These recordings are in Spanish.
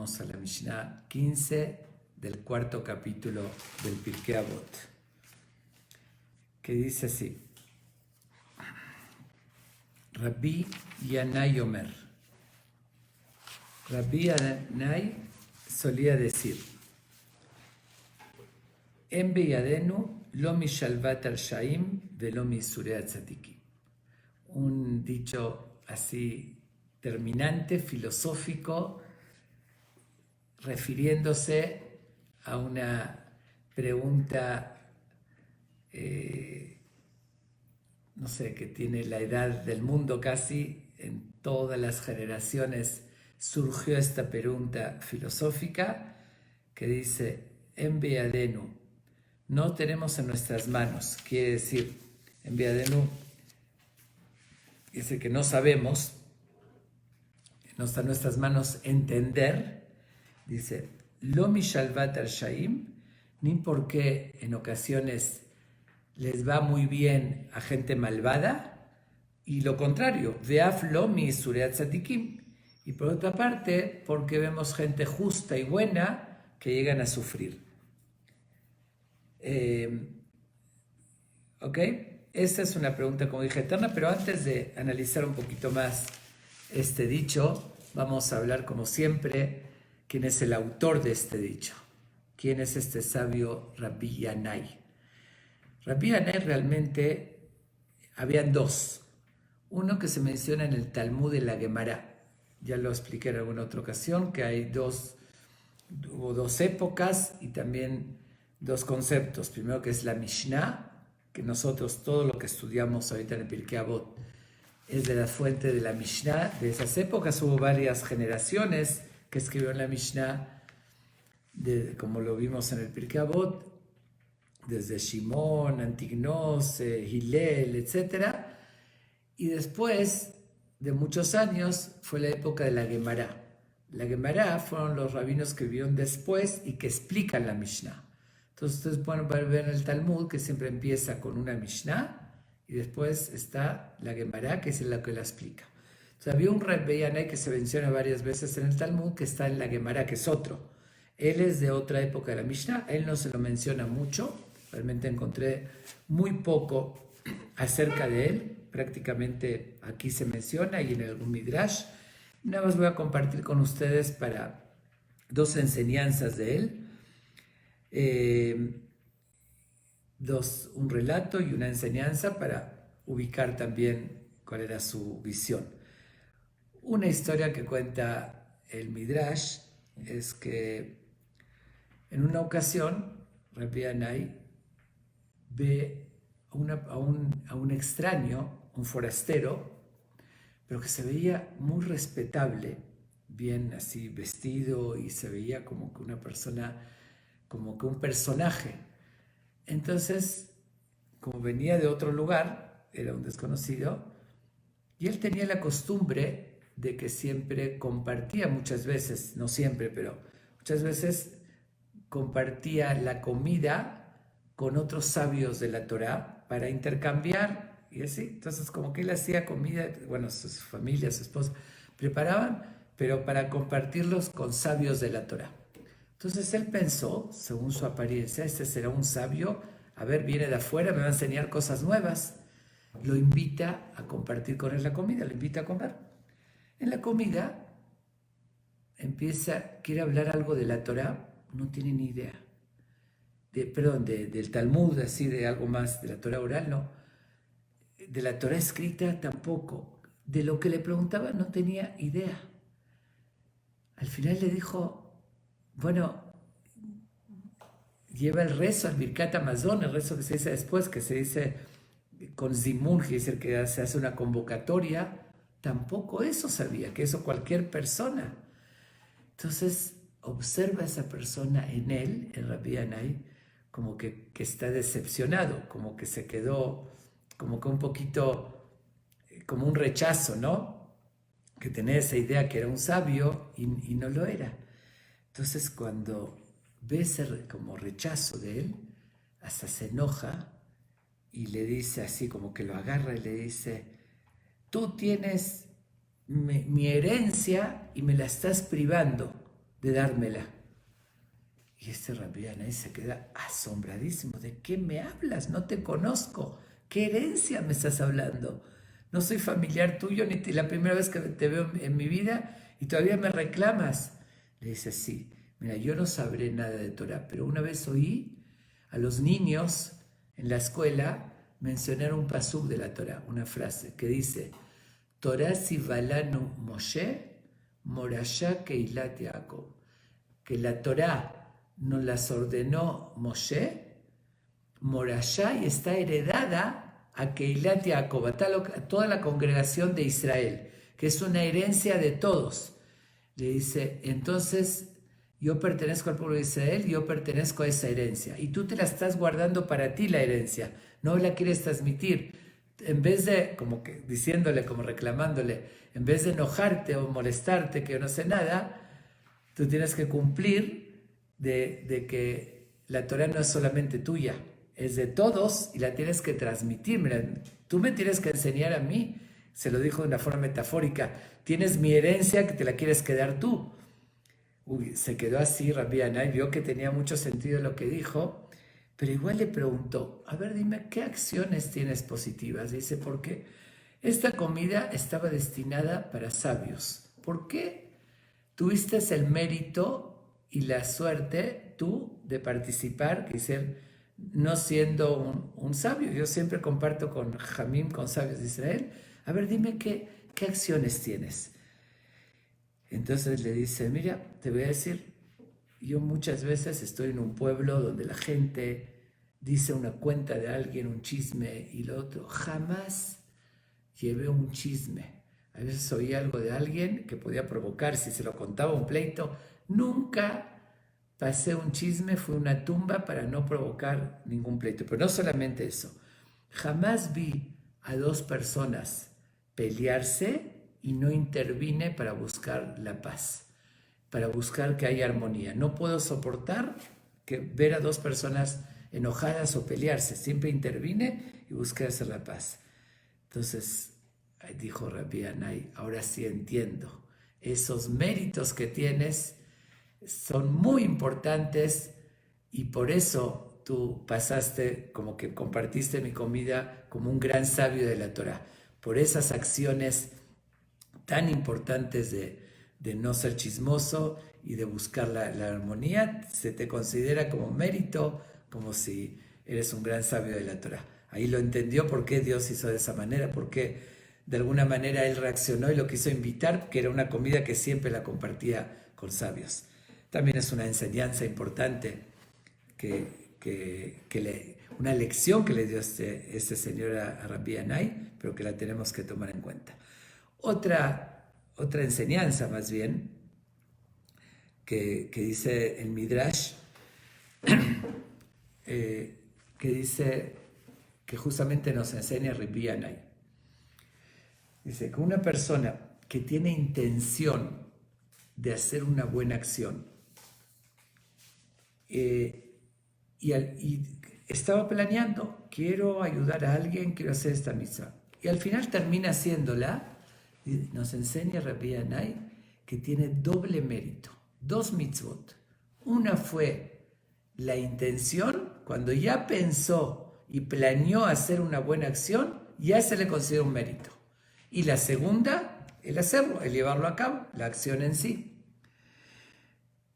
Vamos a la Mishnah 15 del cuarto capítulo del Pirkei Avot, que dice así: Rabbi Yanai Omer. Rabbi Yanai solía decir: En beyadenu lo mi shalvat al shaim velo mi surei tzadikim. Un dicho así terminante, filosófico, refiriéndose a una pregunta, no sé, que tiene la edad del mundo casi. En todas las generaciones surgió esta pregunta filosófica que dice: En beyadenu, no tenemos en nuestras manos. Quiere decir, en beyadenu, dice que no sabemos, no está en nuestras manos entender. Dice, lo mi shalvat al shaim, ni porque en ocasiones les va muy bien a gente malvada, y lo contrario, veaf lo mi surei tzadikim. Y por otra parte, porque vemos gente justa y buena que llegan a sufrir. ¿Ok? Esta es una pregunta, como dije, eterna, pero antes de analizar un poquito más este dicho, vamos a hablar, como siempre, quién es el autor de este dicho. ¿Quién es este sabio Rabbi Yanai? Rabbi Yanai realmente, habían dos. Uno que se menciona en el Talmud de la Gemara. Ya lo expliqué en alguna otra ocasión, que hay hubo dos épocas y también dos conceptos. Primero, que es la Mishnah, que nosotros todo lo que estudiamos ahorita en el Pirkei Avot es de la fuente de la Mishnah. De esas épocas hubo varias generaciones que escribieron la Mishnah, como lo vimos en el Pirkei Avot, desde Shimon, Antignos, Hillel, etc. Y después de muchos años fue la época de la Gemara. La Gemara fueron los rabinos que vivieron después y que explican la Mishnah. Entonces ustedes pueden ver en el Talmud que siempre empieza con una Mishnah y después está la Gemara, que es la que la explica. Entonces había un Rabbi Yanai que se menciona varias veces en el Talmud, que está en la Gemara, que es otro. Él es de otra época de la Mishnah, él no se lo menciona mucho, realmente encontré muy poco acerca de él, prácticamente aquí se menciona y en algún Midrash. Nada más voy a compartir con ustedes para dos enseñanzas de él. Un relato y una enseñanza para ubicar también cuál era su visión. Una historia que cuenta el Midrash es que en una ocasión Rabbi Yanai ve a un extraño, un forastero, pero que se veía muy respetable, bien así vestido, y se veía como que una persona, como que un personaje. Entonces, como venía de otro lugar, era un desconocido, y él tenía la costumbre de que siempre compartía, muchas veces, no siempre, pero muchas veces compartía la comida con otros sabios de la Torá para intercambiar y así. Entonces, como que él hacía comida, bueno, su familia, su esposa, preparaban, pero para compartirlos con sabios de la Torá. Entonces él pensó, según su apariencia, este será un sabio, a ver, viene de afuera, me va a enseñar cosas nuevas. Lo invita a compartir con él la comida, lo invita a comer. En la comida quiere hablar algo de la Torá, no tiene ni idea. Del Talmud, así, de algo más, de la Torá oral, no. De la Torá escrita tampoco. De lo que le preguntaba no tenía idea. Al final le dijo, bueno, lleva el rezo al Birkat Hamazon, el rezo que se dice después, que se dice con Zimun, que es el que se hace una convocatoria. Tampoco eso sabía, que eso cualquier persona. Entonces observa a esa persona en él, en Rabbi Yanai, como que está decepcionado, como que se quedó, como que un poquito, como un rechazo, ¿no? Que tenía esa idea que era un sabio y no lo era. Entonces cuando ve ese como rechazo de él, hasta se enoja y le dice así, como que lo agarra y le dice: tú tienes mi herencia y me la estás privando. de dármela. Y este Rabbi Yanai se queda asombradísimo. ¿De qué me hablas? No te conozco. ¿Qué herencia me estás hablando? No soy familiar tuyo, ni la primera vez que te veo en mi vida y todavía me reclamas. Le dice, sí, mira, yo no sabré nada de Torah, pero una vez oí a los niños en la escuela mencionar un pasuk de la Torah, una frase que dice, Torah sivalanu Moshe, morashá keilat Yaakov. Que la Torah nos las ordenó Moshe, morashá, y está heredada a Keilat Yaakov, a toda la congregación de Israel, que es una herencia de todos. Le dice, entonces yo pertenezco al pueblo de Israel, yo pertenezco a esa herencia, y tú te la estás guardando para ti la herencia, no la quieres transmitir. En vez de, como que diciéndole, como reclamándole, en vez de enojarte o molestarte que yo no sé nada, tú tienes que cumplir de que la Torah no es solamente tuya, es de todos y la tienes que transmitir. Mira, tú me tienes que enseñar a mí, se lo dijo de una forma metafórica, tienes mi herencia que te la quieres quedar tú. Uy, se quedó así Rabbi Yanai, vio que tenía mucho sentido lo que dijo, pero igual le preguntó, a ver, dime, ¿qué acciones tienes positivas? Dice, porque esta comida estaba destinada para sabios. ¿Por qué tuviste el mérito y la suerte tú de participar, que ser no siendo un sabio? Yo siempre comparto con Jamim, con sabios de Israel. A ver, dime qué acciones tienes. Entonces le dice, mira, te voy a decir, yo muchas veces estoy en un pueblo donde la gente dice una cuenta de alguien, un chisme y lo otro. Jamás llevé un chisme. A veces oí algo de alguien que podía provocar, si se lo contaba un pleito. Nunca pasé un chisme, fue una tumba para no provocar ningún pleito. Pero no solamente eso. Jamás vi a dos personas pelearse y no intervine para buscar la paz, para buscar que haya armonía. No puedo soportar ver a dos personas enojadas o pelearse. Siempre intervine y busqué hacer la paz. Entonces, dijo Rabbi Yanai, ahora sí entiendo. Esos méritos que tienes son muy importantes y por eso tú pasaste, como que compartiste mi comida como un gran sabio de la Torah. Por esas acciones tan importantes de no ser chismoso y de buscar la armonía, se te considera como mérito, como si eres un gran sabio de la Torah. Ahí lo entendió por qué Dios hizo de esa manera, porque de alguna manera él reaccionó y lo quiso invitar, que era una comida que siempre la compartía con sabios. También es una enseñanza importante, una lección que le dio este señor a Rabbi Yanai, pero que la tenemos que tomar en cuenta. Otra enseñanza más bien, que dice el Midrash, que dice que justamente nos enseña Rabbi Yanai. Dice que una persona que tiene intención de hacer una buena acción y estaba planeando, quiero ayudar a alguien, quiero hacer esta mitzvah, y al final termina haciéndola, nos enseña Rabbi Yanai que tiene doble mérito, dos mitzvot. Una fue la intención, cuando ya pensó y planeó hacer una buena acción, ya se le considera un mérito. Y la segunda, el hacerlo, el llevarlo a cabo, la acción en sí.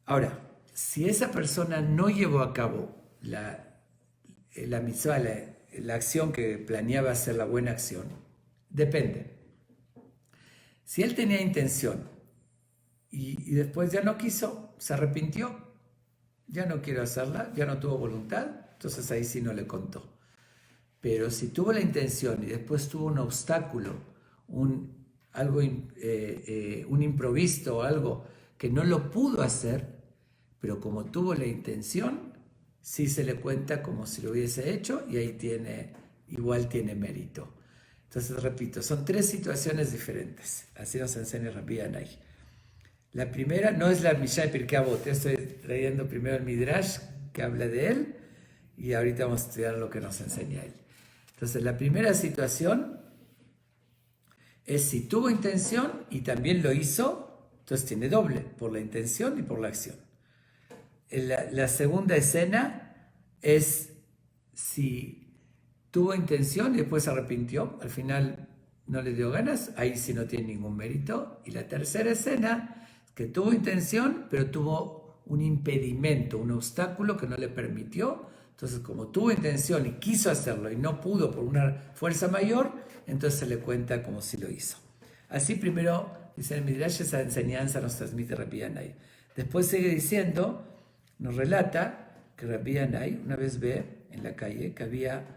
Ahora, si esa persona no llevó a cabo la mitzvah, la acción que planeaba hacer, la buena acción, depende. Si él tenía intención y después ya no quiso, se arrepintió, ya no quiero hacerla, ya no tuvo voluntad, entonces ahí sí no le contó. Pero si tuvo la intención y después tuvo un obstáculo, un imprevisto o algo que no lo pudo hacer, pero como tuvo la intención, sí se le cuenta como si lo hubiese hecho y ahí igual tiene mérito. Entonces, repito, son tres situaciones diferentes. Así nos enseña Rabbi Yanai. La primera no es la Mishnah de Pirkei Avot. Estoy leyendo primero el Midrash que habla de él y ahorita vamos a estudiar lo que nos enseña él. Entonces, la primera situación es si tuvo intención y también lo hizo, Entonces tiene doble, por la intención y por la acción. La segunda escena es si tuvo intención y después se arrepintió, al final no le dio ganas, ahí sí no tiene ningún mérito. Y la tercera escena es que tuvo intención, pero tuvo un impedimento, un obstáculo que no le permitió. Entonces, como tuvo intención y quiso hacerlo y no pudo por una fuerza mayor, entonces se le cuenta como si lo hizo. Así primero, dice el Midrash, esa enseñanza nos transmite Rabbi Yanai. Después sigue diciendo, nos relata que Rabbi Yanai una vez ve en la calle que había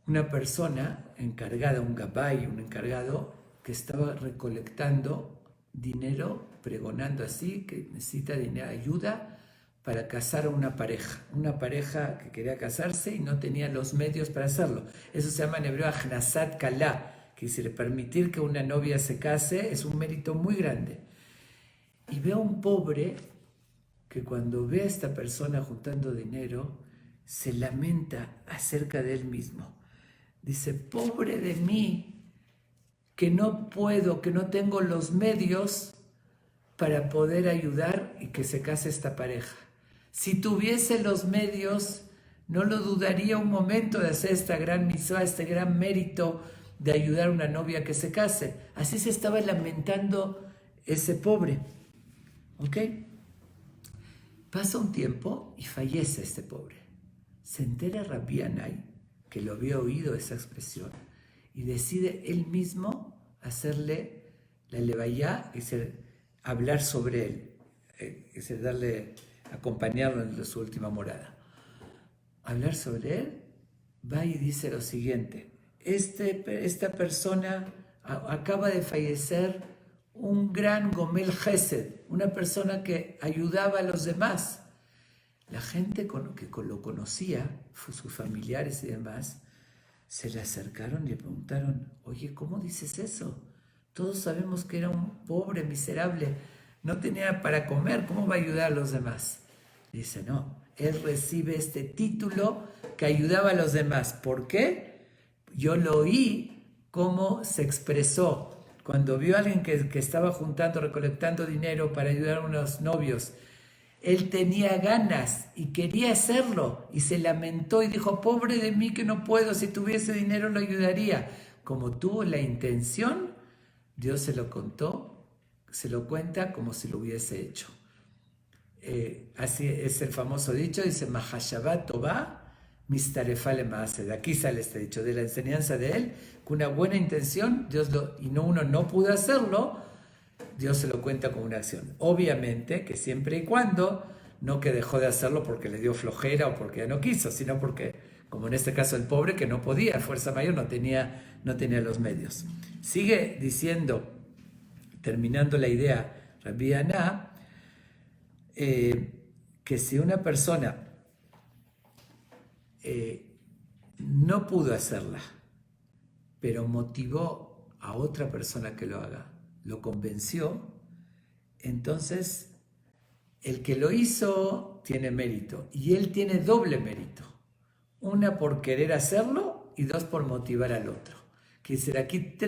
una persona encargada, un gabay, un encargado, que estaba recolectando dinero, pregonando así, que necesita dinero, ayuda para casar a una pareja que quería casarse y no tenía los medios para hacerlo. Eso se llama en hebreo Achnasat Kalá, que dice permitir que una novia se case es un mérito muy grande. Y veo a un pobre que cuando ve a esta persona juntando dinero, se lamenta acerca de él mismo. Dice, pobre de mí, que no puedo, que no tengo los medios para poder ayudar y que se case esta pareja. Si tuviese los medios, no lo dudaría un momento de hacer esta gran mitzvah, este gran mérito de ayudar a una novia que se case. Así se estaba lamentando ese pobre. ¿Ok? Pasa un tiempo y fallece este pobre. Se entera Rabbi Yanai, que lo había oído esa expresión, y decide él mismo hacerle la levayá, es decir, hablar sobre él, es decir, acompañarlo en su última morada. Hablar sobre él, va y dice lo siguiente: esta persona acaba de fallecer, un gran Gomel Gesed, una persona que ayudaba a los demás. La gente que lo conocía, sus familiares y demás, se le acercaron y le preguntaron, oye, ¿cómo dices eso? Todos sabemos que era un pobre, miserable, no tenía para comer, ¿cómo va a ayudar a los demás? Dice, no, él recibe este título que ayudaba a los demás. ¿Por qué? Yo lo oí cómo se expresó. Cuando vio a alguien que estaba juntando, recolectando dinero para ayudar a unos novios, él tenía ganas y quería hacerlo y se lamentó y dijo, pobre de mí que no puedo, si tuviese dinero lo ayudaría. Como tuvo la intención, Dios se lo contó, se lo cuenta como si lo hubiese hecho. Así es el famoso dicho, dice, Mahashabat Tová, Mistarefa le Maaseh. De aquí sale este dicho, de la enseñanza de él, con una buena intención, uno no pudo hacerlo, Dios se lo cuenta como una acción. Obviamente que siempre y cuando no que dejó de hacerlo porque le dio flojera o porque ya no quiso, sino porque, como en este caso el pobre que no podía, fuerza mayor, no tenía los medios. Sigue diciendo, terminando la idea, Rabbi Yaná, que si una persona no pudo hacerla, pero motivó a otra persona que lo haga, lo convenció, entonces el que lo hizo tiene mérito y él tiene doble mérito, una por querer hacerlo y dos por motivar al otro. Quiere decir, aquí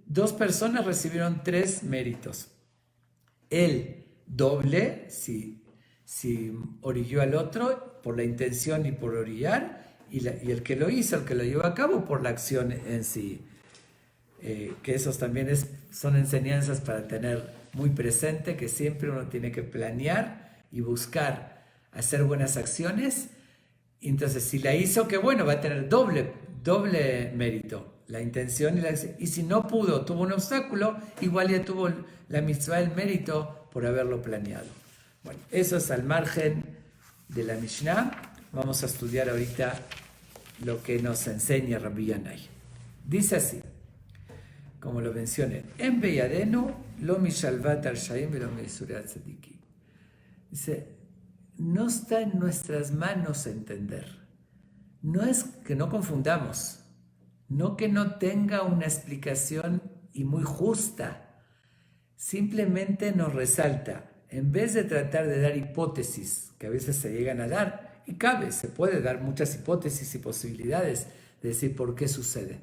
dos personas recibieron 3 méritos. Él doble si orilló al otro por la intención y por orillar, y el que lo hizo, el que lo llevó a cabo por la acción en sí. Que esos también son enseñanzas para tener muy presente, que siempre uno tiene que planear y buscar hacer buenas acciones. Entonces, si la hizo, que bueno, va a tener doble mérito, la intención y la acción. Y si no pudo, tuvo un obstáculo, igual ya tuvo la mitzvah, el mérito por haberlo planeado. Bueno, eso es al margen de la Mishnah. Vamos a estudiar ahorita lo que nos enseña Rabbi Yanai. Dice así, como lo mencioné, en Beyadenu, lo mishalvat al shaim velo meisurat tzadikim. Dice, no está en nuestras manos entender. No es que no confundamos, no que no tenga una explicación y muy justa. Simplemente nos resalta, en vez de tratar de dar hipótesis que a veces se llegan a dar, y se puede dar muchas hipótesis y posibilidades de decir por qué sucede.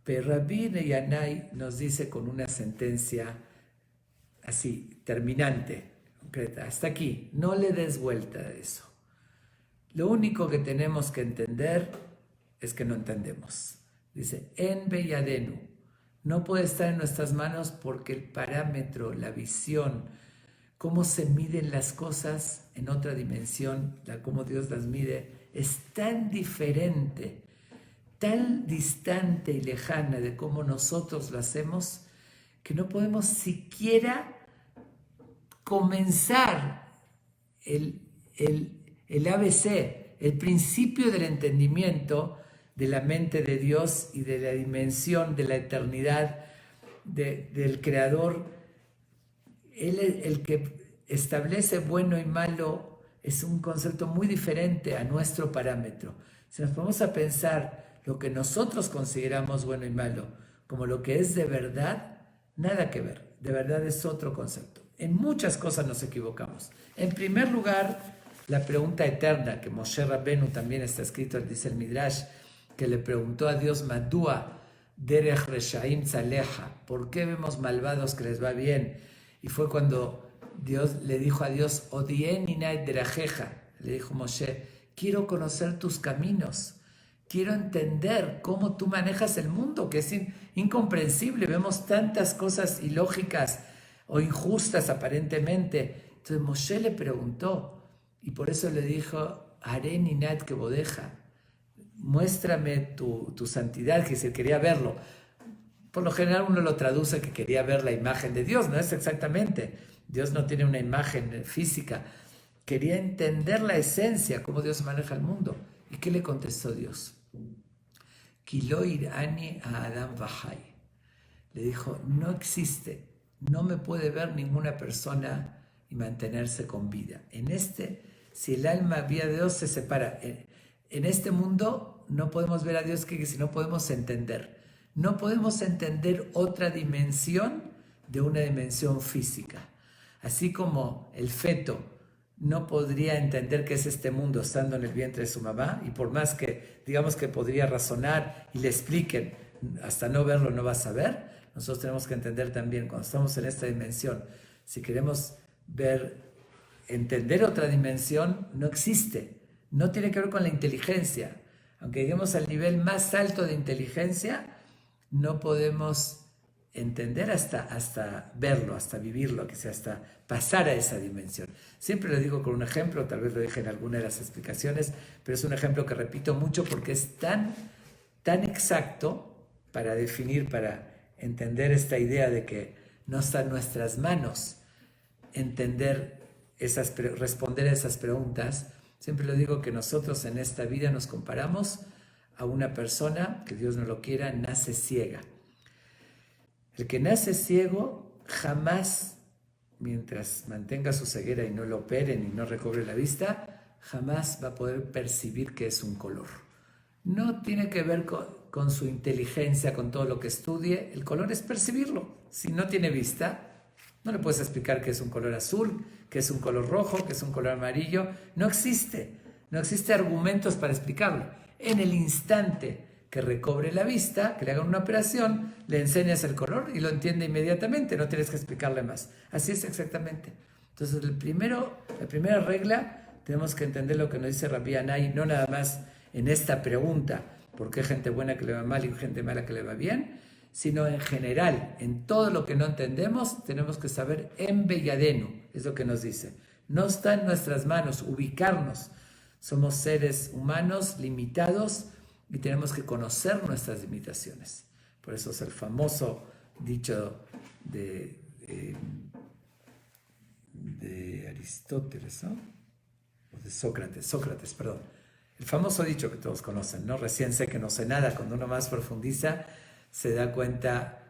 Pero Rabbi Yanai nos dice con una sentencia así, terminante, concreta, hasta aquí, no le des vuelta a eso. Lo único que tenemos que entender es que no entendemos. Dice, en Beyadenu, no puede estar en nuestras manos porque el parámetro, la visión, cómo se miden las cosas en otra dimensión, cómo Dios las mide, es tan diferente, tan distante y lejana de cómo nosotros lo hacemos, que no podemos siquiera comenzar el ABC, el principio del entendimiento de la mente de Dios y de la dimensión de la eternidad del Creador. Él, el que establece bueno y malo, es un concepto muy diferente a nuestro parámetro. Si nos ponemos a pensar lo que nosotros consideramos bueno y malo como lo que es de verdad, nada que ver. De verdad es otro concepto. En muchas cosas nos equivocamos. En primer lugar, la pregunta eterna, que Moshe Rabbenu también está escrito, dice el Midrash, que le preguntó a Dios, Madúa derech reshaim tzaleja, ¿por qué vemos malvados que les va bien? Y fue cuando Dios le dijo a Dios, Odien inay derajeja, le dijo Moshe, quiero conocer tus caminos, quiero entender cómo tú manejas el mundo, que es incomprensible, vemos tantas cosas ilógicas o injustas aparentemente. Entonces Moshe le preguntó, y por eso le dijo, Haré ninat que bodeja, muéstrame tu santidad, que se quería verlo. Por lo general uno lo traduce que quería ver la imagen de Dios, no es exactamente. Dios no tiene una imagen física. Quería entender la esencia, cómo Dios maneja el mundo. ¿Y qué le contestó Dios? Kilo irani a Adam Vahai. Le dijo, no existe, no me puede ver ninguna persona y mantenerse con vida. Si el alma vía a Dios se separa, en este mundo no podemos ver a Dios, que si no podemos entender. No podemos entender otra dimensión de una dimensión física. Así como el feto no podría entender qué es este mundo estando en el vientre de su mamá, y por más que digamos que podría razonar y le expliquen, hasta no verlo no va a saber. Nosotros tenemos que entender también cuando estamos en esta dimensión, si queremos entender otra dimensión, no existe, no tiene que ver con la inteligencia. Aunque lleguemos al nivel más alto de inteligencia, no podemos entender hasta verlo, hasta vivirlo, que sea hasta pasar a esa dimensión. Siempre lo digo con un ejemplo, tal vez lo dije en alguna de las explicaciones, pero es un ejemplo que repito mucho porque es tan exacto para definir, para entender esta idea de que no está en nuestras manos responder a esas preguntas. Siempre lo digo que nosotros en esta vida nos comparamos a una persona que Dios no lo quiera, nace ciega. El que nace ciego jamás, mientras mantenga su ceguera y no lo operen y no recobre la vista, jamás va a poder percibir qué es un color. No tiene que ver con su inteligencia, con todo lo que estudie. El color es percibirlo. Si no tiene vista, no le puedes explicar qué es un color azul, qué es un color rojo, qué es un color amarillo. No existe argumentos para explicarlo. En el instante que recobre la vista, que le hagan una operación, le enseñas el color y lo entiende inmediatamente, no tienes que explicarle más. Así es exactamente. Entonces, la primera regla, tenemos que entender lo que nos dice Rabbi Anai, no nada más en esta pregunta, ¿por qué hay gente buena que le va mal y gente mala que le va bien? Sino en general, en todo lo que no entendemos, tenemos que saber en Beyadenu, es lo que nos dice. No está en nuestras manos ubicarnos. Somos seres humanos limitados y tenemos que conocer nuestras limitaciones. Por eso es el famoso dicho de Aristóteles, ¿no? O de Sócrates, perdón. El famoso dicho que todos conocen, ¿no? Recién sé que no sé nada. Cuando uno más profundiza, se da cuenta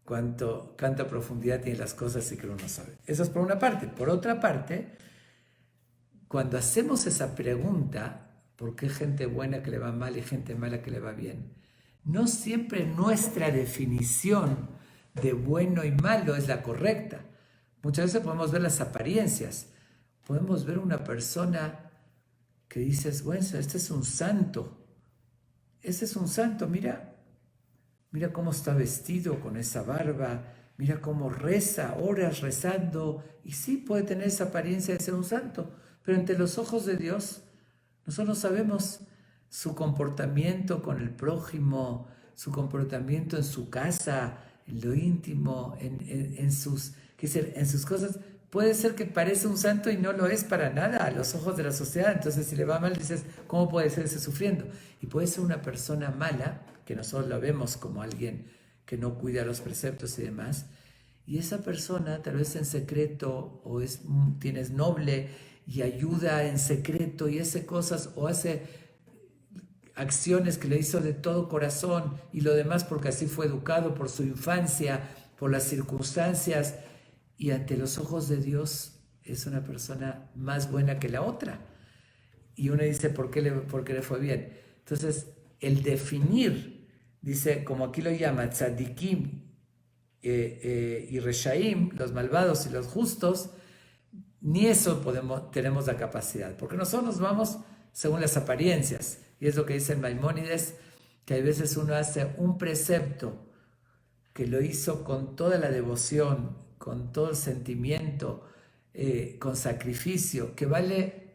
cuánta profundidad tienen las cosas y que uno no sabe. Eso es por una parte. Por otra parte, cuando hacemos esa pregunta, ¿por qué gente buena que le va mal y gente mala que le va bien? No siempre nuestra definición de bueno y malo es la correcta. Muchas veces podemos ver las apariencias. Podemos ver una persona que dices, bueno, este es un santo. Mira cómo está vestido con esa barba, mira cómo reza, horas rezando, y sí puede tener esa apariencia de ser un santo, pero ante los ojos de Dios, nosotros no sabemos su comportamiento con el prójimo, su comportamiento en su casa, en lo íntimo, en sus cosas. Puede ser que parece un santo y no lo es para nada a los ojos de la sociedad. Entonces, si le va mal, dices, ¿cómo puede ser ese sufriendo? Y puede ser una persona mala, que nosotros lo vemos como alguien que no cuida los preceptos y demás, y esa persona tal vez en secreto tienes noble y ayuda en secreto y hace cosas o hace acciones que le hizo de todo corazón y lo demás porque así fue educado por su infancia, por las circunstancias, y ante los ojos de Dios es una persona más buena que la otra. Y uno dice, ¿por qué le fue bien? Entonces, el definir, dice, como aquí lo llama, tzadikim y reshaim, los malvados y los justos, ni eso tenemos la capacidad, porque nosotros nos vamos según las apariencias, y es lo que dice el Maimónides, que a veces uno hace un precepto que lo hizo con toda la devoción, con todo el sentimiento, con sacrificio, que vale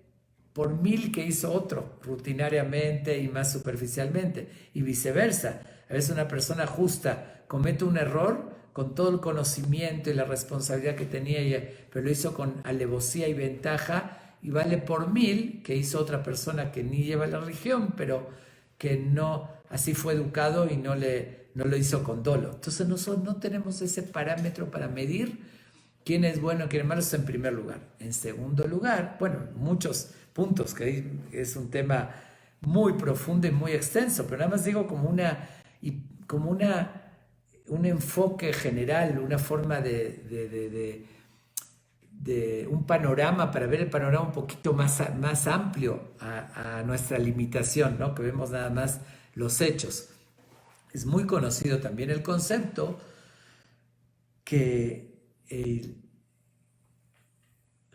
por 1000 que hizo otro, rutinariamente y más superficialmente, y viceversa. A veces una persona justa comete un error con todo el conocimiento y la responsabilidad que tenía, pero lo hizo con alevosía y ventaja, y vale por 1000 que hizo otra persona que ni lleva la religión, pero que no, así fue educado y no lo hizo con dolo. Entonces nosotros no tenemos ese parámetro para medir quién es bueno y quién es malo, en primer lugar. En segundo lugar, bueno, muchos puntos, que es un tema muy profundo y muy extenso, pero nada más digo como un enfoque general, una forma de un panorama, para ver el panorama un poquito más amplio a nuestra limitación, ¿no? Que vemos nada más los hechos. Es muy conocido también el concepto que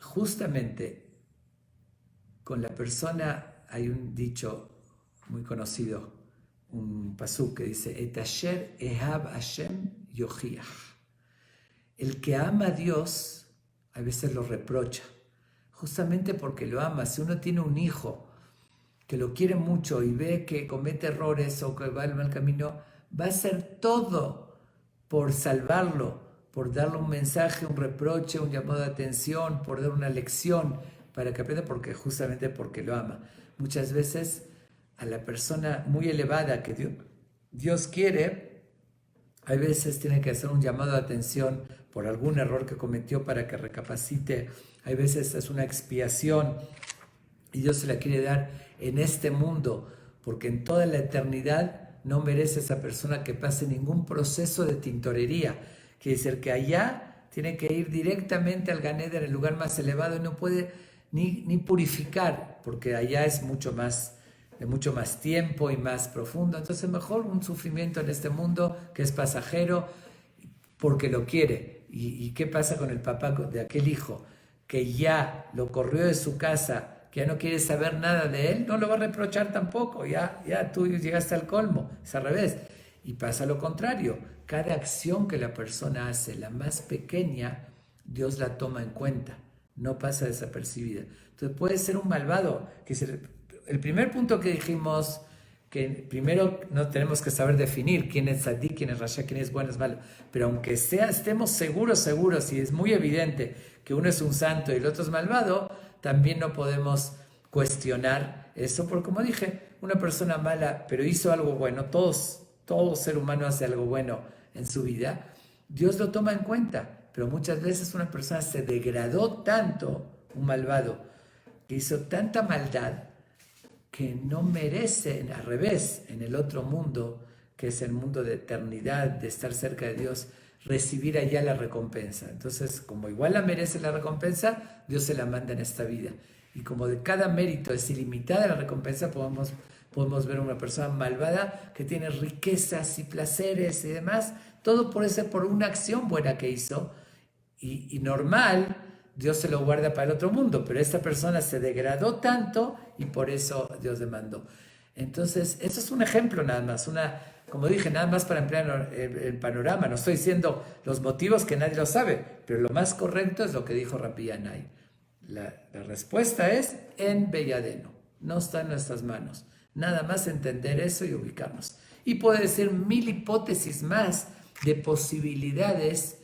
justamente con la persona hay un dicho muy conocido, un pasuk que dice, Et asher ehab Hashem yochiach. El que ama a Dios a veces lo reprocha, justamente porque lo ama. Si uno tiene un hijo que lo quiere mucho y ve que comete errores o que va al mal camino, va a hacer todo por salvarlo, por darle un mensaje, un reproche, un llamado de atención, por dar una lección para que aprenda, justamente porque lo ama. Muchas veces a la persona muy elevada que Dios quiere, hay veces tiene que hacer un llamado de atención por algún error que cometió para que recapacite. Hay veces es una expiación y Dios se la quiere dar en este mundo, porque en toda la eternidad no merece esa persona que pase ningún proceso de tintorería. Quiere decir que allá tiene que ir directamente al Gan Eden, en el lugar más elevado, y no puede ni purificar, porque allá es de mucho más tiempo y más profundo. Entonces mejor un sufrimiento en este mundo que es pasajero porque lo quiere. ¿Y qué pasa con el papá de aquel hijo que ya lo corrió de su casa, que ya no quiere saber nada de él? No lo va a reprochar tampoco, ya tú llegaste al colmo, es al revés. Y pasa lo contrario, cada acción que la persona hace, la más pequeña, Dios la toma en cuenta, no pasa desapercibida. Entonces puede ser un malvado, que el primer punto que dijimos, que primero no tenemos que saber definir quién es tzadik, quién es rasha, quién es bueno, es malo, pero aunque estemos seguros, y es muy evidente que uno es un santo y el otro es malvado, también no podemos cuestionar eso, porque como dije, una persona mala, pero hizo algo bueno, todo ser humano hace algo bueno en su vida, Dios lo toma en cuenta, pero muchas veces una persona se degradó tanto, un malvado, que hizo tanta maldad, que no merecen, al revés, en el otro mundo, que es el mundo de eternidad, de estar cerca de Dios, recibir allá la recompensa. Entonces, como igual la merece la recompensa, Dios se la manda en esta vida. Y como de cada mérito es ilimitada la recompensa, podemos ver una persona malvada que tiene riquezas y placeres y demás, todo por una acción buena que hizo, y normal, Dios se lo guarda para el otro mundo, pero esta persona se degradó tanto y por eso Dios demandó. Entonces, eso es un ejemplo nada más, como dije, nada más para ampliar el panorama. No estoy diciendo los motivos que nadie lo sabe, pero lo más correcto es lo que dijo Rabbi Yanai. La respuesta es en Belladeno. No está en nuestras manos. Nada más entender eso y ubicarnos. Y puede decir 1000 hipótesis más de posibilidades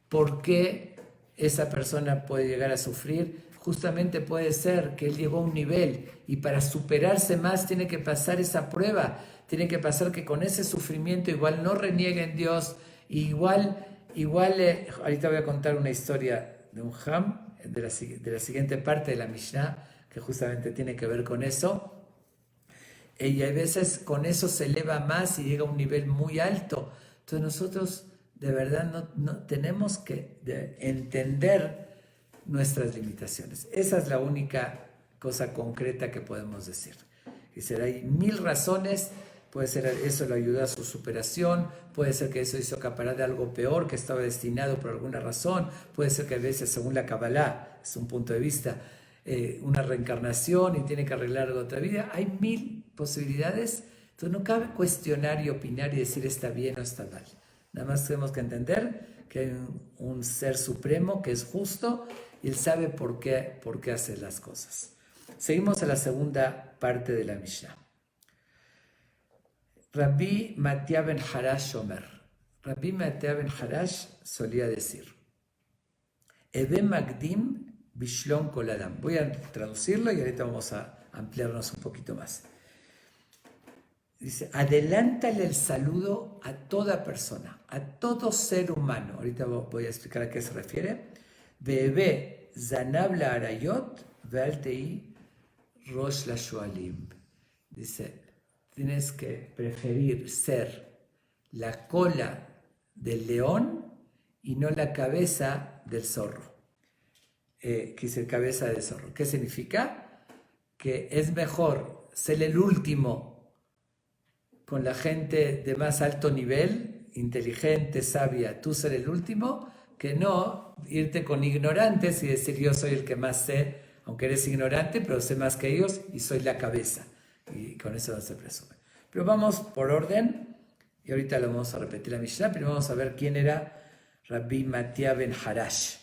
por qué esa persona puede llegar a sufrir. Justamente puede ser que él llegó a un nivel y para superarse más tiene que pasar esa prueba. Tiene que pasar que con ese sufrimiento igual no reniegue en Dios. Igual ahorita voy a contar una historia de un Ham, de la siguiente parte de la Mishnah, que justamente tiene que ver con eso. Y a veces con eso se eleva más y llega a un nivel muy alto. Entonces nosotros de verdad no tenemos que entender nuestras limitaciones. Esa es la única cosa concreta que podemos decir. Y será hay 1000 razones. Puede ser eso lo ayudó a su superación, puede ser que eso hizo acaparar de algo peor que estaba destinado por alguna razón, puede ser que a veces, según la Kabbalah, es un punto de vista, una reencarnación y tiene que arreglar algo de otra vida. Hay 1000 posibilidades, entonces no cabe cuestionar y opinar y decir está bien o está mal. Nada más tenemos que entender que hay un ser supremo que es justo y él sabe por qué hace las cosas. Seguimos a la segunda parte de la Mishnah. Rabbi Matia ben Harash Omer. Rabbi Matia ben Harash solía decir: Ebe Magdim Bishlon Koladam. Voy a traducirlo y ahorita vamos a ampliarnos un poquito más. Dice: adelántale el saludo a toda persona, a todo ser humano. Ahorita voy a explicar a qué se refiere. Bebe Zanab la Arayot Vealtei Rosh la Shualim. Dice: tienes que preferir ser la cola del león y no la cabeza del zorro. Quise cabeza del zorro. ¿Qué significa? Que es mejor ser el último con la gente de más alto nivel, inteligente, sabia, tú ser el último, que no irte con ignorantes y decir yo soy el que más sé, aunque eres ignorante, pero sé más que ellos y soy la cabeza. Y con eso no se presume. Pero vamos por orden, y ahorita lo vamos a repetir la Mishnah, pero vamos a ver quién era Rabbi Matia ben Harash.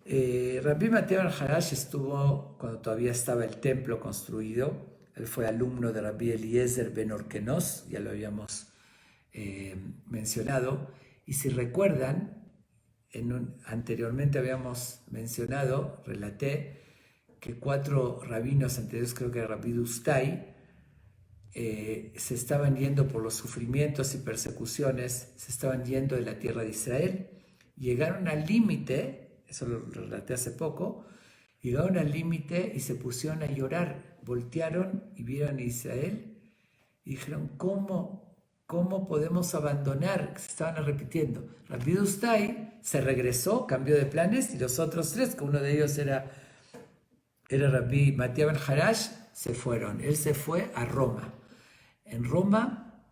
Rabbi Matia ben Harash estuvo cuando todavía estaba el templo construido. Él fue alumno de Rabbi Eliezer ben Orkenos, ya lo habíamos mencionado. Y si recuerdan, anteriormente habíamos mencionado, relaté, que 4 rabinos anteriores, creo que era Rabbi Dustai, se estaban yendo por los sufrimientos y persecuciones, se estaban yendo de la tierra de Israel, llegaron al límite, eso lo relaté hace poco, llegaron al límite y se pusieron a llorar, voltearon y vieron a Israel y dijeron, ¿cómo podemos abandonar? Se estaban repitiendo. Rabbi Dustai se regresó, cambió de planes, y los otros 3, que uno de ellos era Rabbi Matia ben Harash, se fueron. Él se fue a Roma. En Roma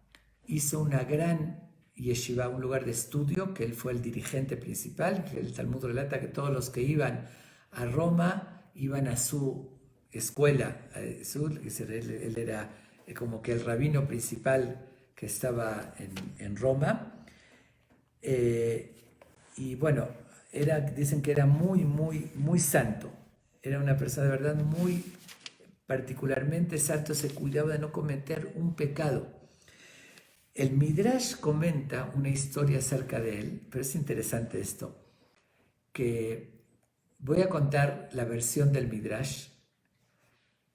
hizo una gran yeshiva, un lugar de estudio, que él fue el dirigente principal. El Talmud relata que todos los que iban a Roma iban a su escuela. Él era como que el rabino principal que estaba en Roma. Y bueno, dicen que era muy, muy, muy santo. Era una persona de verdad muy particularmente santo, se cuidaba de no cometer un pecado. El Midrash comenta una historia acerca de él, pero es interesante esto, que voy a contar la versión del Midrash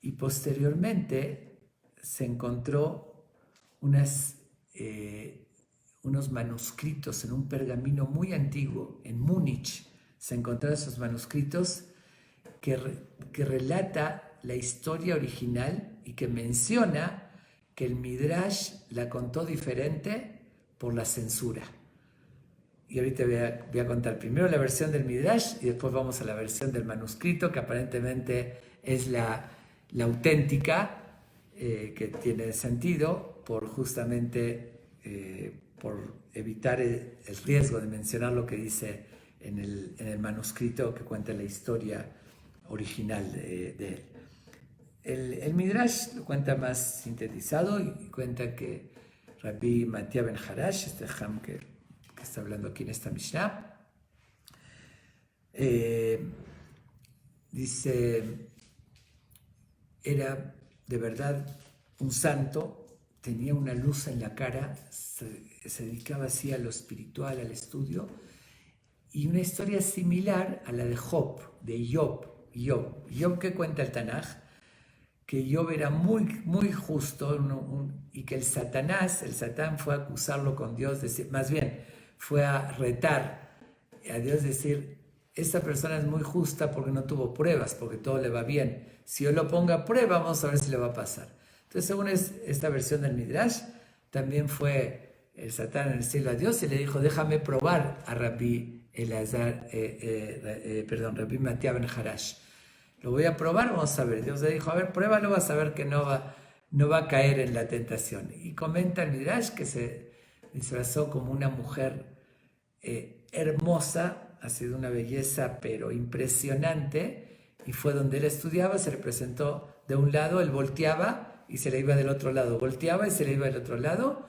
y posteriormente se encontró unos manuscritos en un pergamino muy antiguo, en Múnich. Se encontraron esos manuscritos que relata la historia original y que menciona que el Midrash la contó diferente por la censura. Y ahorita voy a contar primero la versión del Midrash y después vamos a la versión del manuscrito, que aparentemente es la auténtica, que tiene sentido por justamente por evitar el riesgo de mencionar lo que dice en el manuscrito que cuenta la historia original de él. El Midrash lo cuenta más sintetizado y cuenta que Rabbi Matia Ben Harash, este Ham que está hablando aquí en esta Mishnah. Dice, era de verdad un santo, tenía una luz en la cara, se dedicaba así a lo espiritual, al estudio, y una historia similar a la de Job, de Job que cuenta el Tanaj, que Job era muy, muy justo y que el Satán fue a acusarlo con Dios, más bien fue a retar a Dios, decir, esta persona es muy justa porque no tuvo pruebas, porque todo le va bien. Si yo lo pongo a prueba, vamos a ver si le va a pasar. Entonces, según esta versión del Midrash, también fue el Satán en el cielo a Dios y le dijo, déjame probar a Rabbi Matia Ben Harash. Lo voy a probar, vamos a ver. Dios le dijo, a ver, pruébalo, vas a ver que no va a caer en la tentación. Y comenta el Midrash que se disfrazó como una mujer hermosa, ha sido una belleza pero impresionante, y fue donde él estudiaba, se le presentó de un lado, él volteaba y se le iba del otro lado, volteaba y se le iba del otro lado,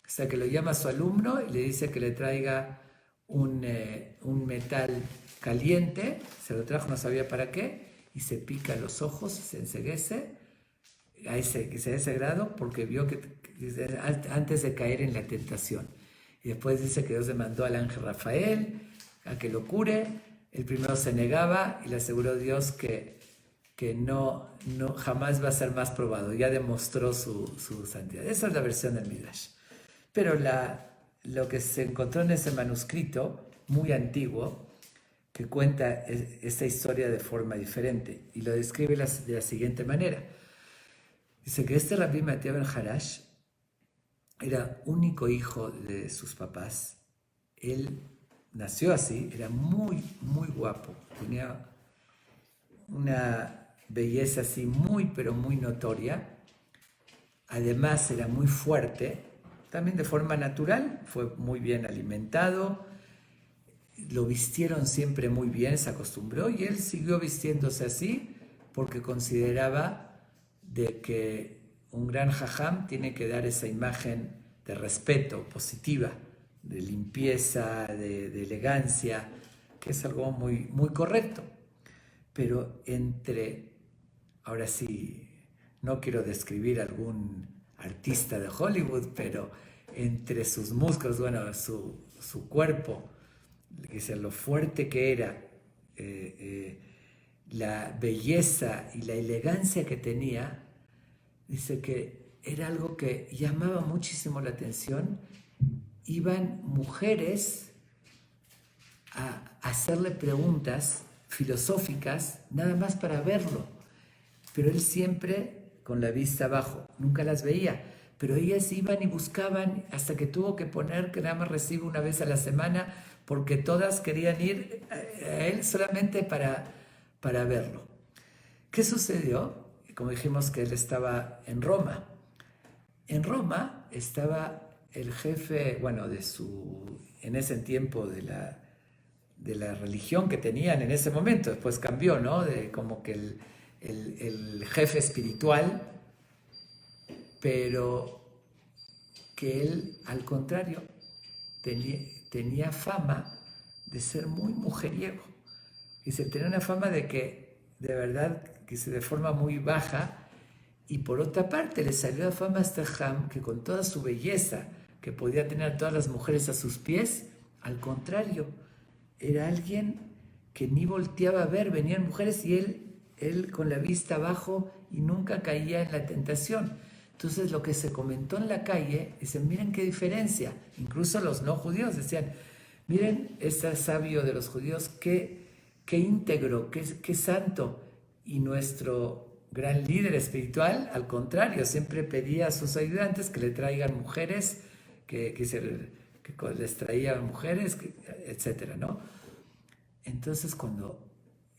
hasta que lo llama a su alumno y le dice que le traiga un metal caliente, se lo trajo, no sabía para qué, y se pica los ojos, se enceguece a ese grado, porque vio que antes de caer en la tentación. Y después dice que Dios le mandó al ángel Rafael a que lo cure. El primero se negaba y le aseguró Dios que no jamás va a ser más probado. Ya demostró su santidad. Esa es la versión del Midrash. Pero lo que se encontró en ese manuscrito, muy antiguo, que cuenta esta historia de forma diferente y lo describe de la siguiente manera. Dice que este Rabbi Matia Ben Harash era único hijo de sus papás. Él nació así, era muy, muy guapo. Tenía una belleza así muy, pero muy notoria. Además era muy fuerte, también de forma natural, fue muy bien alimentado. Lo vistieron siempre muy bien, se acostumbró y él siguió vistiéndose así porque consideraba de que un gran jajam tiene que dar esa imagen de respeto, positiva, de limpieza, de elegancia, que es algo muy, muy correcto. Pero ahora sí, no quiero describir algún artista de Hollywood, pero entre sus músculos, bueno, su cuerpo, dice, lo fuerte que era, la belleza y la elegancia que tenía, dice que era algo que llamaba muchísimo la atención. Iban mujeres a hacerle preguntas filosóficas nada más para verlo, pero él siempre con la vista abajo, nunca las veía, pero ellas iban y buscaban hasta que tuvo que poner que nada más recibe una vez a la semana porque todas querían ir a él solamente para verlo. ¿Qué sucedió? Como dijimos que él estaba en Roma. En Roma estaba el jefe, bueno, en ese tiempo de la religión que tenían en ese momento, después cambió, ¿no? Como que el jefe espiritual, pero que él, al contrario, tenía fama de ser muy mujeriego. Y se tenía una fama de que, de verdad, que de forma muy baja. Y por otra parte, le salió a fama a este Ham que con toda su belleza, que podía tener a todas las mujeres a sus pies, al contrario, era alguien que ni volteaba a ver, venían mujeres y él con la vista abajo y nunca caía en la tentación. Entonces lo que se comentó en la calle, dicen, miren qué diferencia, incluso los no judíos decían, miren este sabio de los judíos, qué íntegro, qué santo, y nuestro gran líder espiritual, al contrario, siempre pedía a sus ayudantes que le traigan mujeres, que les traían mujeres, etcétera, ¿no? Entonces cuando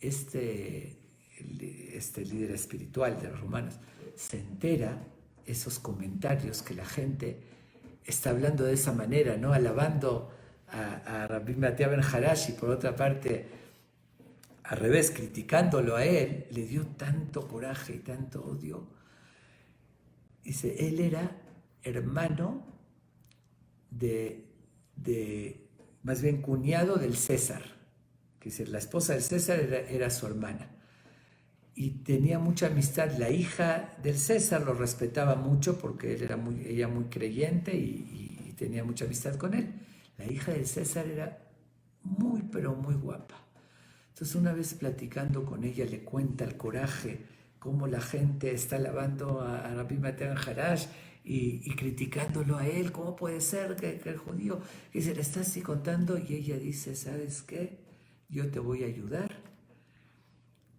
este líder espiritual de los romanos se entera esos comentarios que la gente está hablando de esa manera, ¿no? Alabando a Rabbi Matia Ben Harash y por otra parte al revés, criticándolo a él, le dio tanto coraje y tanto odio. Dice, él era hermano más bien cuñado del César, que dice, la esposa del César era su hermana. Y tenía mucha amistad. La hija del César lo respetaba mucho porque ella muy creyente y tenía mucha amistad con él. La hija del César era muy, pero muy guapa. Entonces una vez platicando con ella le cuenta el coraje, cómo la gente está alabando a Rabbi Matan Harash y criticándolo a él, cómo puede ser que el judío, y se le está así contando y ella dice, ¿sabes qué? Yo te voy a ayudar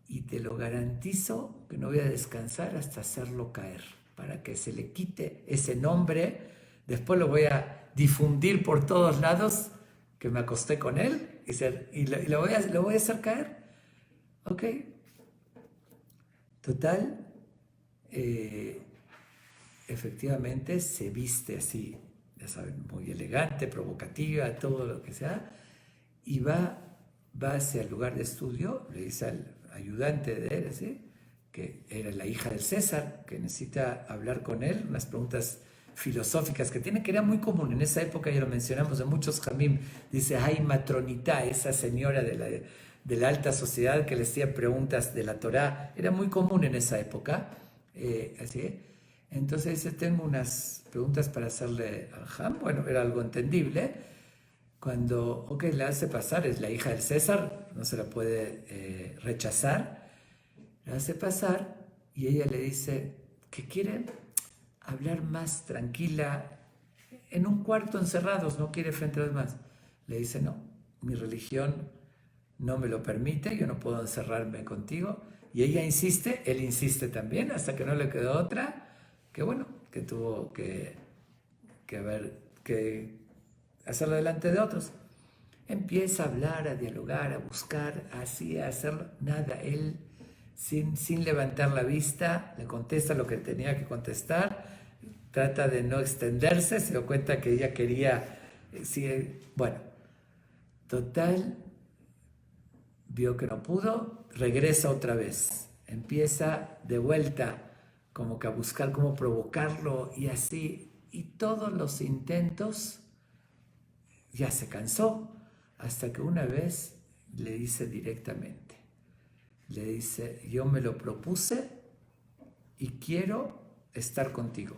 y te lo garantizo que no voy a descansar hasta hacerlo caer, para que se le quite ese nombre. Después lo voy a difundir por todos lados, que me acosté con él, y lo voy a hacer caer. Ok. Total, efectivamente se viste así, ya saben, muy elegante, provocativa, todo lo que sea, y va hacia el lugar de estudio, le dice al ayudante de él, ¿sí?, que era la hija del César, que necesita hablar con él, unas preguntas filosóficas que tiene, que era muy común en esa época, ya lo mencionamos en muchos jamim, dice, ay, matronita, esa señora de la alta sociedad que le hacía preguntas de la Torá, era muy común en esa época, así. Entonces dice, tengo unas preguntas para hacerle al Ham. Bueno, era algo entendible. Cuando, ok, la hace pasar, es la hija del César, no se la puede rechazar, la hace pasar y ella le dice que quiere hablar más tranquila, en un cuarto encerrados, no quiere frente a los demás. Le dice, no, mi religión no me lo permite, yo no puedo encerrarme contigo. Y ella insiste, él insiste también, hasta que no le quedó otra, que bueno, que tuvo que hacerlo delante de otros. Empieza a hablar, a dialogar, a buscar, así, a hacer nada. Él, sin levantar la vista, le contesta lo que tenía que contestar, trata de no extenderse, se dio cuenta que ella quería, bueno, total, vio que no pudo, regresa otra vez, empieza de vuelta como que a buscar cómo provocarlo y así, y todos los intentos, ya se cansó, hasta que una vez le dice directamente, le dice, yo me lo propuse y quiero estar contigo,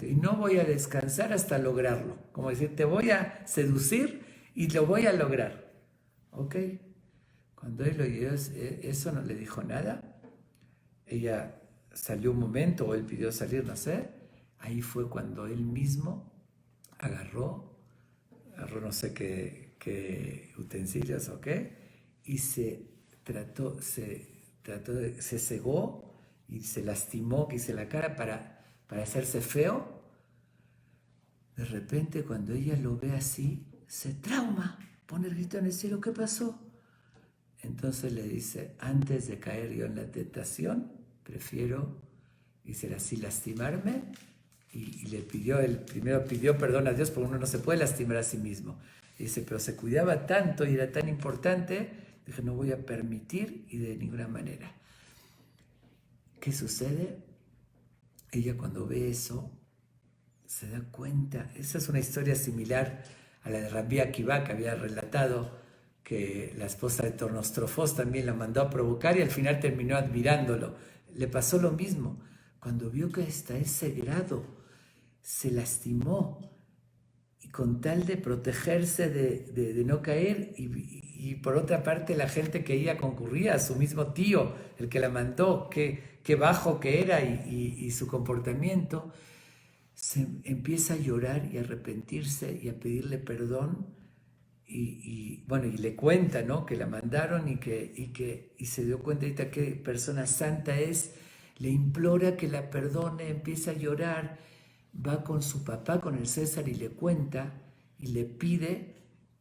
y no voy a descansar hasta lograrlo, como decir, te voy a seducir y lo voy a lograr, ¿ok? Cuando él oyó eso, no le dijo nada. Ella salió un momento, o él pidió salir, no sé. Ahí fue cuando él mismo agarró no sé qué utensilios o qué, y se cegó y se lastimó, que hice la cara para hacerse feo. De repente, cuando ella lo ve así, se trauma, pone el grito en el cielo, ¿qué pasó? Entonces le dice, antes de caer yo en la tentación, prefiero, dice así, lastimarme. Y primero pidió perdón a Dios, porque uno no se puede lastimar a sí mismo. Y dice, pero se cuidaba tanto y era tan importante, dije, no voy a permitir y de ninguna manera. ¿Qué sucede? Ella cuando ve eso, se da cuenta, esa es una historia similar a la de Rabbi Akiva, que había relatado que la esposa de Tornostrofos también la mandó a provocar y al final terminó admirándolo. Le pasó lo mismo. Cuando vio que hasta ese grado se lastimó y con tal de protegerse de no caer y por otra parte la gente que ella concurría, su mismo tío, el que la mandó, qué bajo que era y su comportamiento, se empieza a llorar y a arrepentirse y a pedirle perdón bueno, y le cuenta, ¿no?, que la mandaron y se dio cuenta ahorita qué persona santa es, le implora que la perdone, empieza a llorar, va con su papá, con el César, y le cuenta y le pide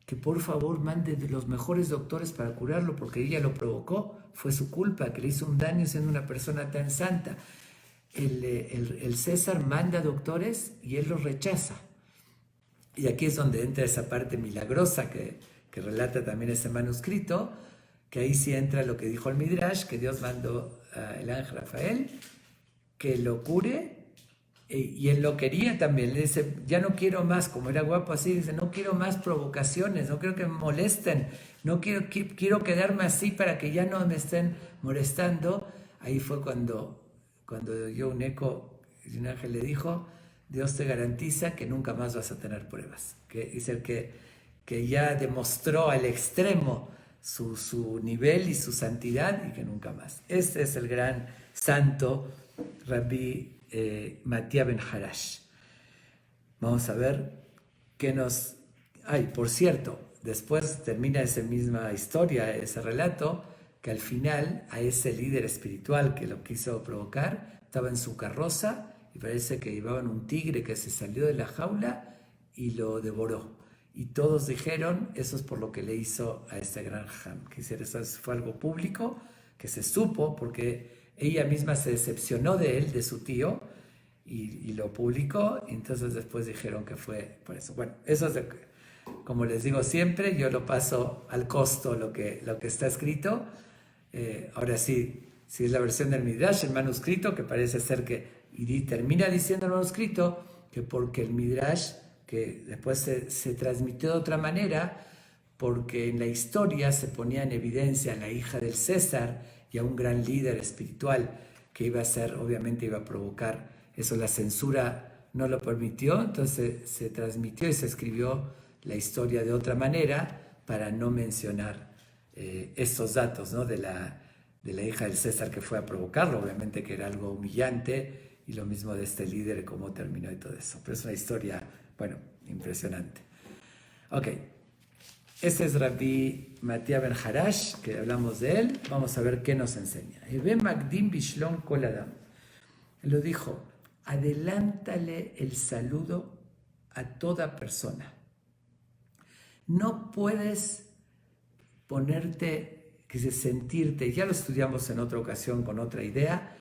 que por favor mande de los mejores doctores para curarlo, porque ella lo provocó, fue su culpa, que le hizo un daño siendo una persona tan santa. El César manda doctores y él los rechaza. Y aquí es donde entra esa parte milagrosa que relata también ese manuscrito, que ahí sí entra lo que dijo el Midrash, que Dios mandó al ángel Rafael, que lo cure Y él lo quería también, le dice, ya no quiero más, como era guapo así, dice, no quiero más provocaciones, no quiero que me molesten, no quiero quedarme así para que ya no me estén molestando. Ahí fue cuando dio un eco, y un ángel le dijo, Dios te garantiza que nunca más vas a tener pruebas. Dice que ya demostró al extremo su nivel y su santidad y que nunca más. Este es el gran santo Rabbi Matías ben Harash. Vamos a ver qué nos... Ay, por cierto, después termina esa misma historia, ese relato, que al final a ese líder espiritual que lo quiso provocar, estaba en su carroza y parece que llevaban un tigre que se salió de la jaula y lo devoró. Y todos dijeron, eso es por lo que le hizo a este gran Ham. Que eso fue algo público, que se supo, porque ella misma se decepcionó de él, de su tío, y lo publicó, y entonces después dijeron que fue por eso. Bueno, eso es como les digo siempre, yo lo paso al costo lo que está escrito. Ahora sí, si es la versión del Midrash, el manuscrito, que parece ser que, y termina diciendo el manuscrito, que porque el Midrash, que después se transmitió de otra manera, porque en la historia se ponía en evidencia a la hija del César y a un gran líder espiritual que iba a ser, obviamente iba a provocar eso, la censura no lo permitió, entonces se transmitió y se escribió la historia de otra manera para no mencionar estos datos, ¿no? de la hija del César que fue a provocarlo, obviamente que era algo humillante, y lo mismo de este líder, cómo terminó y todo eso. Pero es una historia, bueno, impresionante. Ok, este es Rabbi Matías ben Harash, que hablamos de él. Vamos a ver qué nos enseña. Ebe Magdim Bishlon Kol Adam. Él lo dijo, adelántale el saludo a toda persona. No puedes sentirte, ya lo estudiamos en otra ocasión con otra idea,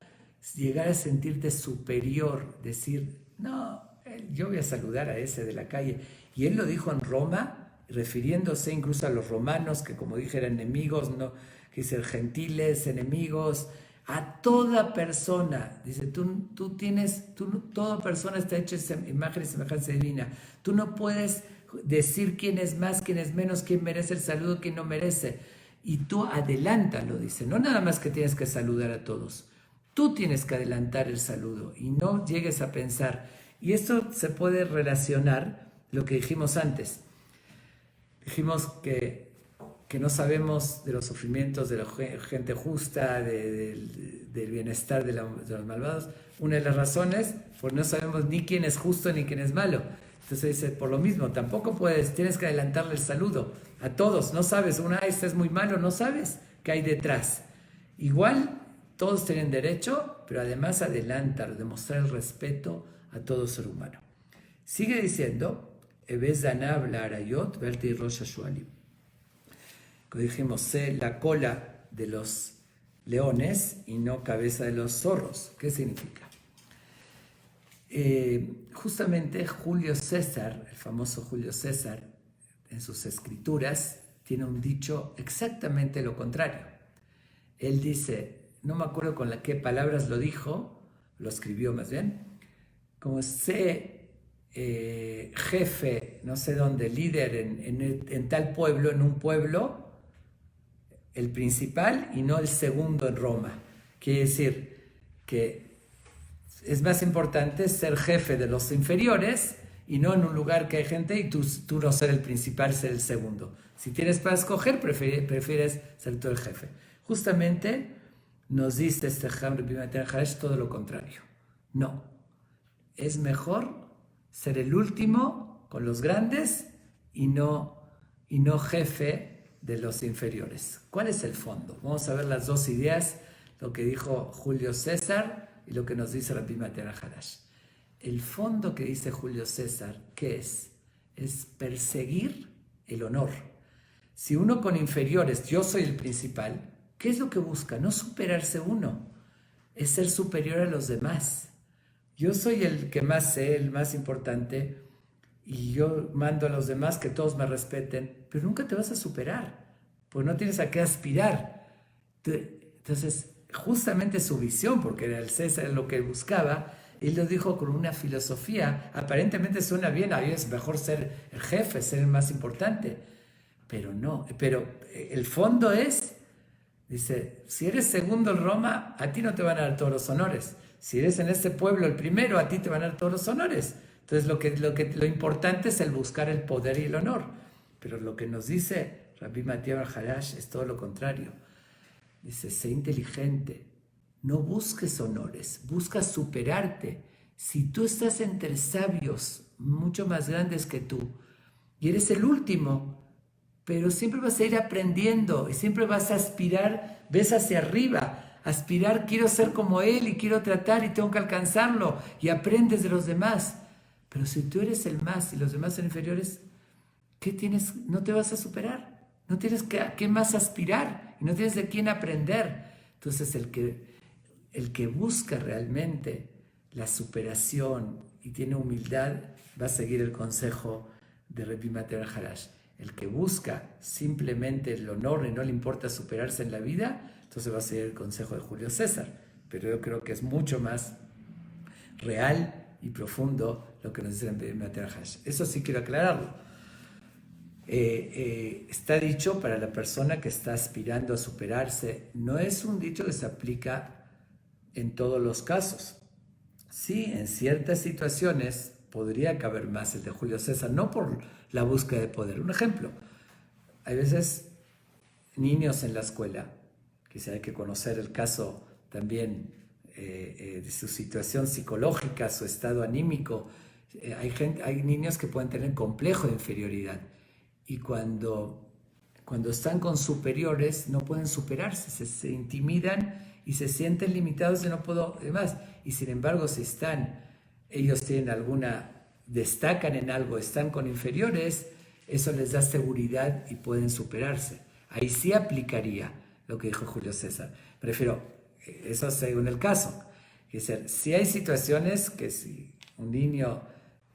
llegar a sentirte superior, decir, no, yo voy a saludar a ese de la calle. Y él lo dijo en Roma, refiriéndose incluso a los romanos, que como dije eran enemigos, no, que dicen gentiles, enemigos, a toda persona. Dice, toda persona está hecha en imagen y semejanza divina. Tú no puedes decir quién es más, quién es menos, quién merece el saludo, quién no merece. Y tú adelántalo, dice. No nada más que tienes que saludar a todos. Tú tienes que adelantar el saludo y no llegues a pensar. Y esto se puede relacionar lo que dijimos antes. Dijimos que no sabemos de los sufrimientos de la gente justa, del bienestar de los malvados. Una de las razones, pues no sabemos ni quién es justo ni quién es malo. Entonces dice, por lo mismo, tampoco tienes que adelantarle el saludo a todos. No sabes, este es muy malo, no sabes qué hay detrás. Igual, todos tienen derecho, pero además adelantar, demostrar el respeto a todo ser humano. Sigue diciendo, Ebez Danab la Arayot, Verti Rosh Hashualim. Como dijimos, sé la cola de los leones y no cabeza de los zorros. ¿Qué significa? Justamente Julio César, el famoso Julio César, en sus escrituras, tiene un dicho exactamente lo contrario. Él dice, no me acuerdo con qué palabras lo dijo, lo escribió más bien, como sé jefe, no sé dónde, líder en tal pueblo, en un pueblo, el principal y no el segundo en Roma. Quiere decir que es más importante ser jefe de los inferiores y no en un lugar que hay gente y tú no ser el principal, ser el segundo. Si tienes para escoger, prefieres ser tú el jefe. Justamente nos dice este Rabbi Matías ben Harash todo lo contrario. No, es mejor ser el último con los grandes y no jefe de los inferiores. ¿Cuál es el fondo? Vamos a ver las dos ideas, lo que dijo Julio César y lo que nos dice Rabbi Matías ben Harash. El fondo que dice Julio César, ¿qué es? Es perseguir el honor. Si uno con inferiores, yo soy el principal, ¿qué es lo que busca? No superarse uno, es ser superior a los demás. Yo soy el que más sé, el más importante, y yo mando a los demás que todos me respeten, pero nunca te vas a superar, porque no tienes a qué aspirar. Entonces, justamente su visión, porque era el César lo que buscaba, Él lo dijo con una filosofía, aparentemente suena bien, ahí es mejor ser el jefe, ser el más importante, pero no, pero el fondo es, dice, si eres segundo en Roma, a ti no te van a dar todos los honores, si eres en este pueblo el primero, a ti te van a dar todos los honores. Entonces lo importante es el buscar el poder y el honor, pero lo que nos dice Rabbi Matías Bar-Harash es todo lo contrario. Dice, sé inteligente, no busques honores, busca superarte. Si tú estás entre sabios mucho más grandes que tú y eres el último, pero siempre vas a ir aprendiendo y siempre vas a aspirar, ves hacia arriba, aspirar, quiero ser como él y quiero tratar y tengo que alcanzarlo y aprendes de los demás. Pero si tú eres el más y los demás son inferiores, ¿qué tienes? No te vas a superar, no tienes a qué más aspirar y no tienes de quién aprender. Entonces el que busca realmente la superación y tiene humildad va a seguir el consejo de Rabbi Matías Bar-Harash. El que busca simplemente el honor y no le importa superarse en la vida, entonces va a seguir el consejo de Julio César. Pero yo creo que es mucho más real y profundo lo que nos dice Rabbi Matías Bar-Harash. Eso sí quiero aclararlo. Está dicho para la persona que está aspirando a superarse, no es un dicho que se aplica en todos los casos. Sí, en ciertas situaciones podría caber más el de Julio César, no por la búsqueda de poder. Un ejemplo, hay veces niños en la escuela, quizá hay que conocer el caso también de su situación psicológica, su estado anímico. Hay niños que pueden tener complejo de inferioridad y cuando están con superiores no pueden superarse, se intimidan y se sienten limitados y no puedo más. Y sin embargo, si ellos tienen destacan en algo, están con inferiores, eso les da seguridad y pueden superarse. Ahí sí aplicaría lo que dijo Julio César. Prefiero, eso según el caso. Es decir, si hay situaciones que si un niño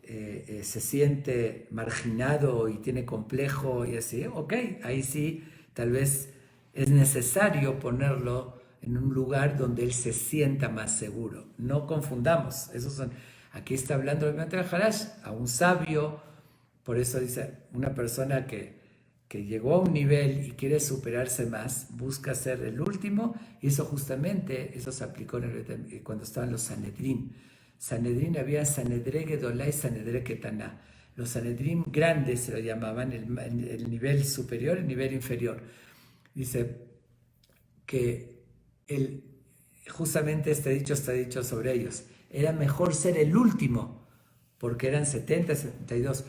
se siente marginado y tiene complejo y así, ok, ahí sí, tal vez es necesario ponerlo en un lugar donde él se sienta más seguro. No confundamos, aquí está hablando de Matías Bar-Harash, a un sabio, por eso dice, una persona que llegó a un nivel y quiere superarse más, busca ser el último, y eso justamente, eso se aplicó cuando estaban los Sanedrín. Había Sanedré Gedolá y Sanedré Ketaná. Los Sanedrín grandes se lo llamaban, el nivel superior, el nivel inferior. Dice que justamente este dicho está dicho sobre ellos. Era mejor ser el último, porque eran 70, 72.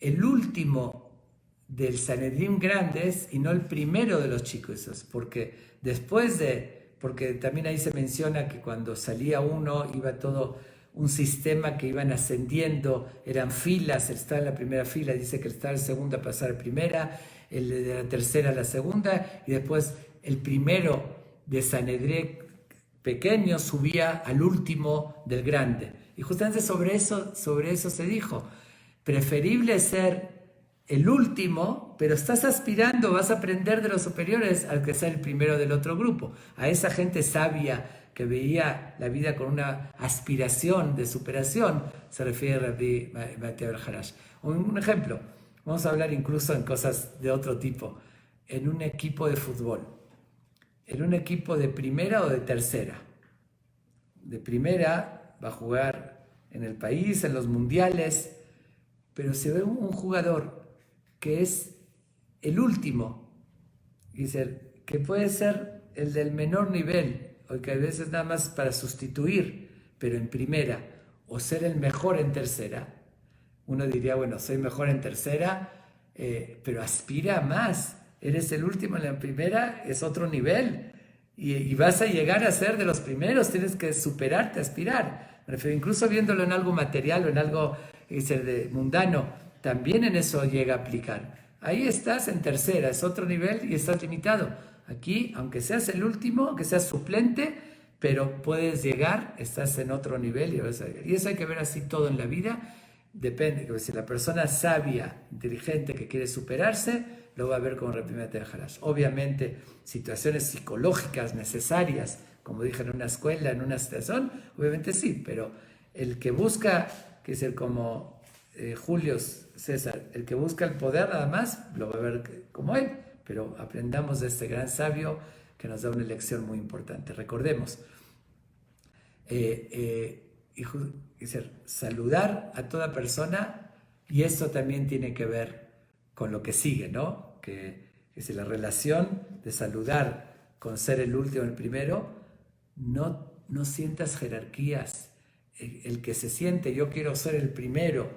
El último del Sanedrín grandes y no el primero de los chicos, porque porque también ahí se menciona que cuando salía uno iba todo un sistema que iban ascendiendo, eran filas, él estaba en la primera fila, dice que él estaba en la segunda a pasar a primera, el de la tercera a la segunda, y después el primero de Sanedrín pequeño subía al último del grande. Y justamente sobre eso se dijo, preferible ser el último, pero estás aspirando, vas a aprender de los superiores al que sea el primero del otro grupo. A esa gente sabia que veía la vida con una aspiración de superación, se refiere a Rabbi Matías Bar-Harash. Un ejemplo, vamos a hablar incluso en cosas de otro tipo, en un equipo de fútbol, en un equipo de primera o de tercera. De primera va a jugar en el país, en los mundiales, pero se ve un jugador que es el último, que puede ser el del menor nivel, o que a veces nada más para sustituir, pero en primera, o ser el mejor en tercera. Uno diría, bueno, soy mejor en tercera, pero aspira a más. Eres el último en la primera, es otro nivel, y vas a llegar a ser de los primeros, tienes que superarte, aspirar. Me refiero, incluso viéndolo en algo material o en algo mundano, también en eso llega a aplicar. Ahí estás en tercera, es otro nivel y estás limitado. Aquí, aunque seas el último, aunque seas suplente, pero puedes llegar, estás en otro nivel. Y eso hay que ver así todo en la vida. Depende, que si la persona sabia, inteligente, que quiere superarse, lo va a ver como Rabbi Matías Bar-Harash. Obviamente, situaciones psicológicas necesarias, como dije en una escuela, en una situación, obviamente sí, pero El que busca, que es el como Julio César, el que busca el poder nada más, lo va a ver como él, pero aprendamos de este gran sabio que nos da una lección muy importante. Recordemos, saludar a toda persona, y esto también tiene que ver con lo que sigue, ¿no? Que es la relación de saludar con ser el último, el primero. No sientas jerarquías. El que se siente, yo quiero ser el primero,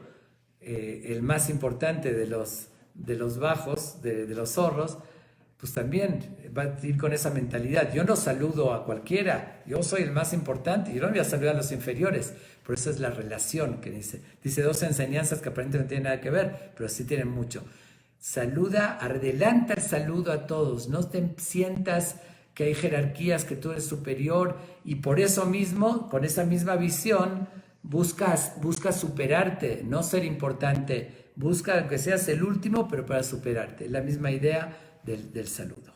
el más importante de los bajos, de los zorros, pues también va a ir con esa mentalidad. Yo no saludo a cualquiera, yo soy el más importante, yo no voy a saludar a los inferiores. Por eso es la relación que dice. Dice dos enseñanzas que aparentemente no tienen nada que ver, pero sí tienen mucho. Saluda, adelanta el saludo a todos, no te sientas que hay jerarquías, que tú eres superior, y por eso mismo, con esa misma visión, buscas superarte, no ser importante, busca que seas el último, pero para superarte. La misma idea del saludo.